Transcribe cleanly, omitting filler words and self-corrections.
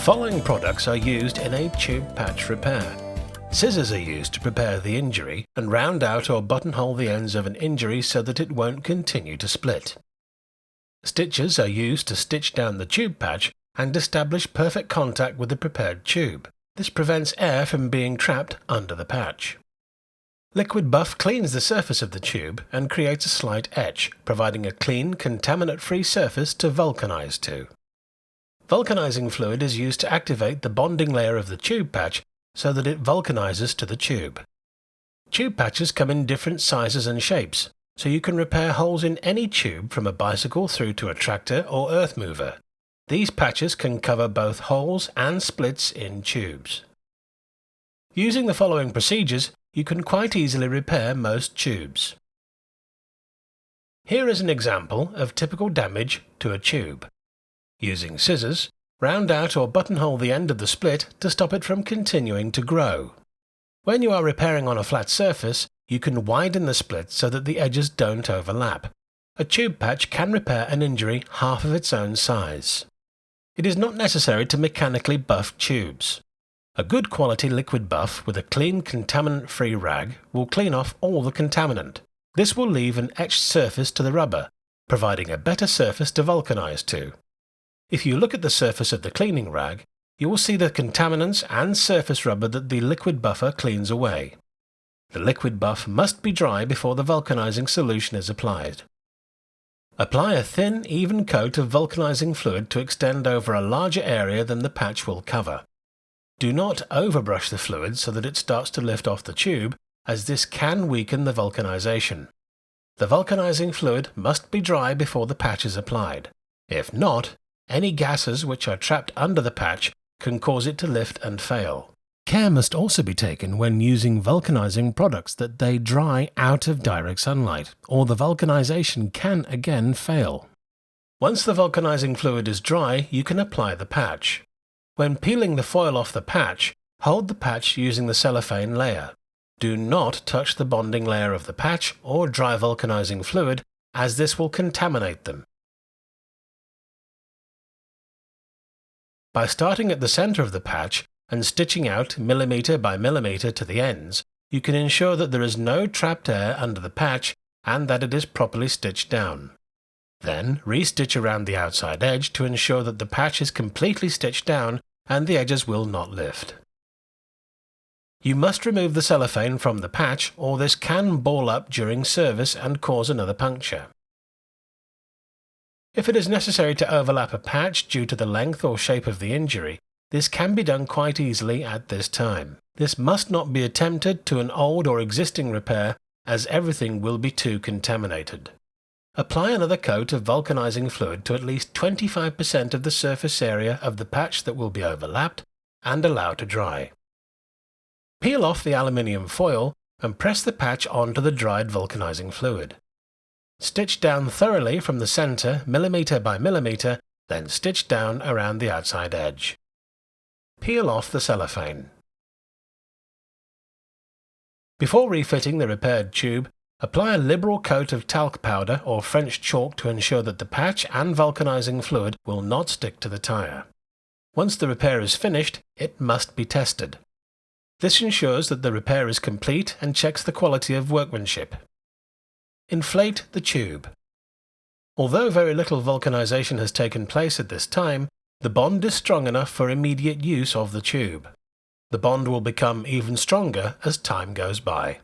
following products are used in a tube patch repair. Scissors are used to prepare the injury and round out or buttonhole the ends of an injury so that it won't continue to split. Stitches are used to stitch down the tube patch and establish perfect contact with the prepared tube. This prevents air from being trapped under the patch. Liquid buff cleans the surface of the tube and creates a slight etch, providing a clean, contaminant-free surface to vulcanize to. Vulcanizing fluid is used to activate the bonding layer of the tube patch so that it vulcanizes to the tube. Tube patches come in different sizes and shapes, so you can repair holes in any tube from a bicycle through to a tractor or earth mover. These patches can cover both holes and splits in tubes. Using the following procedures, you can quite easily repair most tubes. Here is an example of typical damage to a tube. Using scissors, round out or buttonhole the end of the split to stop it from continuing to grow. When you are repairing on a flat surface, you can widen the split so that the edges don't overlap. A tube patch can repair an injury half of its own size. It is not necessary to mechanically buff tubes. A good quality liquid buff with a clean contaminant-free rag will clean off all the contaminant. This will leave an etched surface to the rubber, providing a better surface to vulcanize to. If you look at the surface of the cleaning rag, you will see the contaminants and surface rubber that the liquid buffer cleans away. The liquid buff must be dry before the vulcanizing solution is applied. Apply a thin, even coat of vulcanizing fluid to extend over a larger area than the patch will cover. Do not overbrush the fluid so that it starts to lift off the tube, as this can weaken the vulcanization. The vulcanizing fluid must be dry before the patch is applied. If not, any gases which are trapped under the patch can cause it to lift and fail. Care must also be taken when using vulcanizing products that they dry out of direct sunlight, or the vulcanization can again fail. Once the vulcanizing fluid is dry, you can apply the patch. When peeling the foil off the patch, hold the patch using the cellophane layer. Do not touch the bonding layer of the patch or dry vulcanizing fluid, as this will contaminate them. By starting at the center of the patch and stitching out millimeter by millimeter to the ends, you can ensure that there is no trapped air under the patch and that it is properly stitched down. Then re-stitch around the outside edge to ensure that the patch is completely stitched down and the edges will not lift. You must remove the cellophane from the patch, or this can ball up during service and cause another puncture. If it is necessary to overlap a patch due to the length or shape of the injury, this can be done quite easily at this time. This must not be attempted to an old or existing repair, as everything will be too contaminated. Apply another coat of vulcanizing fluid to at least 25% of the surface area of the patch that will be overlapped and allow to dry. Peel off the aluminium foil and press the patch onto the dried vulcanizing fluid. Stitch down thoroughly from the center, millimeter by millimeter, then stitch down around the outside edge. Peel off the cellophane. Before refitting the repaired tube, apply a liberal coat of talc powder or French chalk to ensure that the patch and vulcanizing fluid will not stick to the tire. Once the repair is finished, it must be tested. This ensures that the repair is complete and checks the quality of workmanship. Inflate the tube. Although very little vulcanization has taken place at this time, the bond is strong enough for immediate use of the tube. The bond will become even stronger as time goes by.